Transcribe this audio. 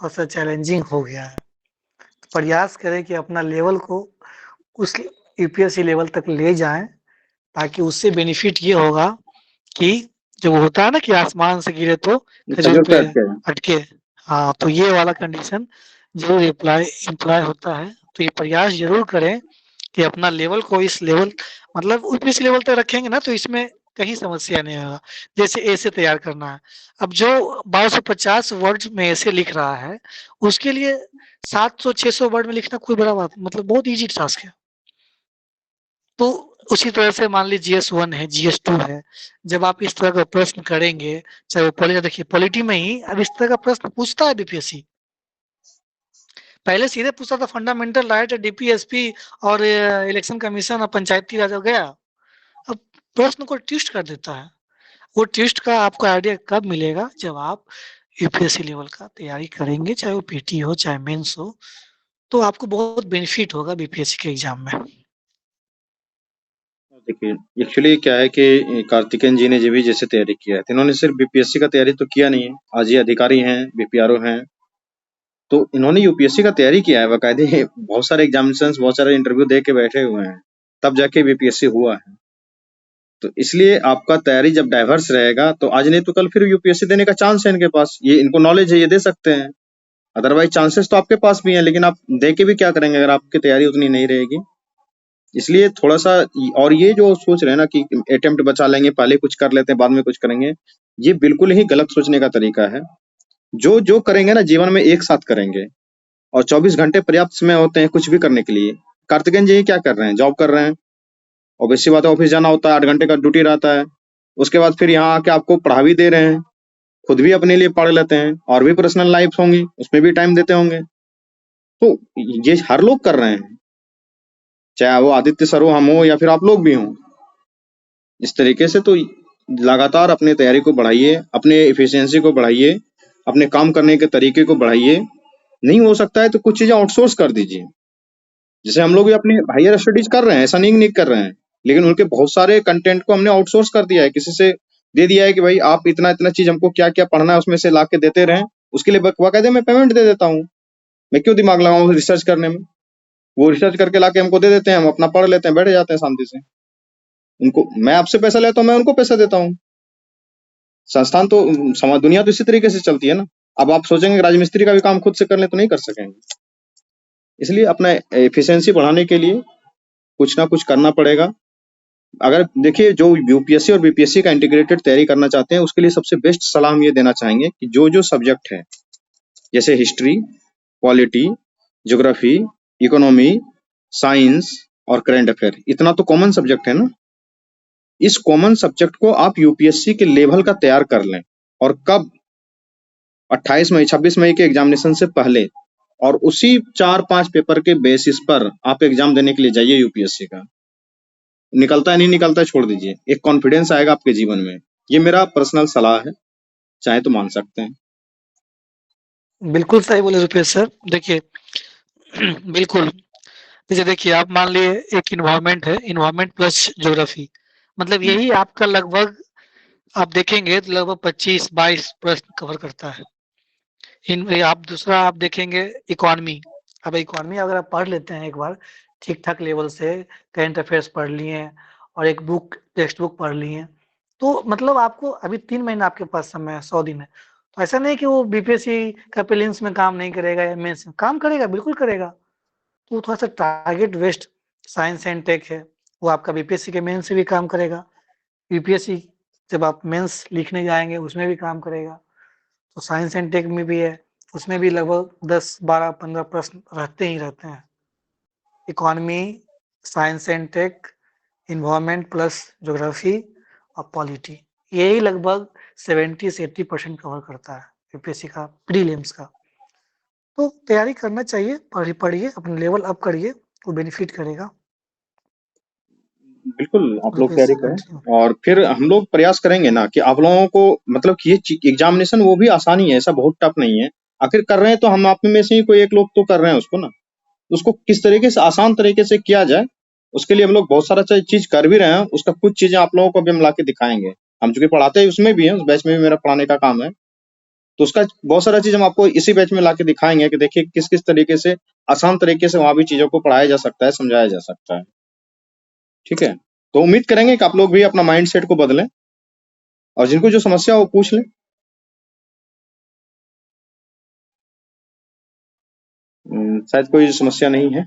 थोड़ा-सा चैलेंजिंग हो गया है। प्रयास करें कि अपना लेवल को उस यूपीएससी लेवल तक ले जाएँ, ताकि उससे बेनिफिट ये होगा कि जो होता है ना कि आसमान से गिरे तो खजूर खजूर पे पे अटके। अटके। हाँ, तो ये वाला कंडीशन ज़रूर एप्लाई होता है। तो ये प्रयास ज़रूर करें कि अपना लेवल को इस लेवल मतलब इस लेवल तक रखेंगे ना तो इसमें कहीं समस्या नहीं होगा। जैसे ऐसे तैयार करना है। अब जो 1250 वर्ड्स में ऐसे लिख रहा है, उसके लिए 700-600 वर्ड में लिखना कोई बड़ा बात मतलब बहुत ईज़ी टास्क है। तो उसी तरह से मान लीजिए जीएस 1 है, जीएस 2 है। जब आप इस तरह का प्रश्न करेंगे, चाहे वो देखिए पॉलिटी में ही अब इस तरह का प्रश्न पूछता है बीपीएससी। पहले सीधे पूछता था फंडामेंटल राइट, डीपीएसपी और इलेक्शन कमीशन और पंचायती राज हो गया। अब प्रश्न को ट्विस्ट कर देता है। वो ट्विस्ट का आपको आइडिया कब मिलेगा जब आप यूपीएससी लेवल का तैयारी करेंगे, चाहे वो पीटी हो, चाहे मेंस हो, तो आपको बहुत बेनिफिट होगा बीपीएससी के एग्जाम में। देखिए, एक्चुअली क्या है कि कार्तिकेयन जी ने जी भी जैसे तैयारी किया है, तो इन्होंने सिर्फ बीपीएससी का तैयारी तो किया नहीं है। आज ये अधिकारी हैं, बीपीआरओ हैं, तो इन्होंने यूपीएससी का तैयारी किया है बाकायदे। बहुत सारे एग्जामिनेशंस, बहुत सारे इंटरव्यू दे के बैठे हुए हैं, तब जाके बीपीएससी हुआ है। तो इसलिए आपका तैयारी जब डाइवर्स रहेगा, तो आज नहीं तो कल फिर यूपीएससी देने का चांस है इनके पास। ये इनको नॉलेज है, ये दे सकते हैं। अदरवाइज चांसेस तो आपके पास भी हैं, लेकिन आप दे के भी क्या करेंगे अगर आपकी तैयारी उतनी नहीं रहेगी। इसलिए थोड़ा-सा और ये जो सोच रहे हैं ना कि अटेम्प्ट बचा लेंगे, पहले कुछ कर लेते हैं, बाद में कुछ करेंगे, ये बिल्कुल ही गलत सोचने का तरीका है। जो करेंगे ना जीवन में एक साथ करेंगे, और 24 घंटे पर्याप्त समय होते हैं कुछ भी करने के लिए। कार्तिकेयन जी क्या कर रहे हैं? जॉब कर रहे हैं। ऑब्वियस सी बात है, ऑफिस जाना होता है, 8 घंटे का ड्यूटी रहता है। उसके बाद फिर यहाँ आके आपको पढ़ा भी दे रहे हैं, खुद भी अपने लिए पढ़ लेते हैं, और भी पर्सनल लाइफ होंगी, उसमें भी टाइम देते होंगे। तो ये हर लोग कर रहे हैं, चाहे वो आदित्य सर हो, हम हो, या फिर आप लोग भी हों। इस तरीके से तो लगातार अपनी तैयारी को बढ़ाइए, अपने एफिशिएंसी को बढ़ाइए, अपने काम करने के तरीके को बढ़ाइए। नहीं हो सकता है तो कुछ चीजें आउटसोर्स कर दीजिए। जैसे हम लोग भी अपनी हायर स्टडीज कर रहे हैं, ऐसा नहीं कर रहे हैं, लेकिन उनके बहुत सारे कंटेंट को हमने आउटसोर्स कर दिया है, किसी से दे दिया है कि भाई आप इतना इतना चीज हमको क्या क्या पढ़ना है उसमें से ला के देते रहें, उसके लिए बाकायदे मैं पेमेंट दे देता हूँ। मैं क्यों दिमाग लगाऊं रिसर्च करने में? वो रिसर्च करके लाके हमको दे देते हैं, हम अपना पढ़ लेते हैं, बैठ जाते हैं शांति से। उनको मैं आपसे पैसा लेता हूँ, मैं उनको पैसा देता हूँ। संस्थान तो समाज दुनिया तो इसी तरीके से चलती है ना। अब आप सोचेंगे राजमिस्त्री का भी काम खुद से कर ले तो नहीं कर सकेंगे। इसलिए अपना एफिशिएंसी बढ़ाने के लिए कुछ ना कुछ करना पड़ेगा। अगर देखिए जो यूपीएससी और बीपीएससी का इंटीग्रेटेड तैयारी करना चाहते हैं, उसके लिए सबसे बेस्ट सलाह हम ये देना चाहेंगे कि जो सब्जेक्ट है, जैसे history, polity, geography, economy, science और करंट अफेयर, इतना तो कॉमन सब्जेक्ट है ना। इस कॉमन सब्जेक्ट को आप यूपीएससी के लेवल का तैयार कर लें, और कब 28 मई 26 मई के एग्जामिनेशन से पहले, और उसी 4-5 पेपर के बेसिस पर आप एग्जाम देने के लिए जाइए यूपीएससी का। निकलता है नहीं निकलता है छोड़ दीजिए, एक कॉन्फिडेंस आएगा आपके जीवन में। ये मेरा पर्सनल सलाह है, चाहे तो मान सकते हैं। बिल्कुल सही बोले रुपेश सर। देखिए बिल्कुल, जैसे देखिए आप मान लिए एक इन्वायरमेंट है, इन्वायरमेंट प्लस ज्योग्राफी, मतलब यही आपका लगभग आप देखेंगे तो लगभग 25-22 प्रश्न कवर करता है। आप दूसरा आप देखेंगे इकोनॉमी। अब इकोनॉमी अगर आप पढ़ लेते हैं एक बार ठीक ठाक लेवल से, करंट अफेयर्स पढ़ लिए और एक टेक्स्ट बुक पढ़ लिए, तो मतलब आपको अभी 3 महीना आपके पास समय है, 100 दिन है। तो ऐसा नहीं कि वो बीपीएससी का प्रीलिम्स में काम नहीं करेगा या मेंस में काम करेगा, बिल्कुल करेगा। तो थोड़ा सा target based science and tech है, वो आपका बीपीएससी के मेंस से भी काम करेगा। यूपीएससी जब आप मेंस लिखने जाएंगे उसमें भी काम करेगा। तो साइंस एंड टेक में भी है, उसमें भी लगभग 10, 12, 15 प्रश्न रहते ही रहते हैं। Economy, science and tech, environment plus geography और पॉलिटी, यही लगभग 70 से 80% कवर करता है यूपीएससी का प्रीलिम्स का। तो तैयारी करना चाहिए, पढ़िए, अपना लेवल अप करिए, वो बेनिफिट करेगा। बिल्कुल आप लोग रुपेश तैयारी सर करें, कंटिन्यू। और फिर हम लोग प्रयास करेंगे ना कि आप लोगों को मतलब कि ये एग्जामिनेशन वो भी आसानी है, ऐसा बहुत टफ नहीं है। आखिर कर रहे हैं तो हम आप में से ही कोई एक लोग तो कर रहे हैं उसको ना। उसको किस तरीके से आसान तरीके से किया जाए, उसके लिए हम लोग बहुत सारा चीज कर भी रहे हैं। उसका कुछ चीजें आप लोगों को भी हम ला के दिखाएंगे। हम चूंकि पढ़ाते हैं उसमें भी हैं, उस बैच में भी मेरा पढ़ाने का काम है। तो उसका बहुत सारा चीज़ हम आपको इसी बैच में लाके दिखाएँगे कि देखिए किस-किस तरीके से आसान तरीके से वहाँ भी चीज़ों को पढ़ाया जा सकता है, समझाया जा सकता है। ठीक है? तो उम्मीद करेंगे कि आप लोग भी अपना माइंडसेट को बदलें और जिनको जो समस्या हो वो पूछ लें। शायद कोई समस्या नहीं है।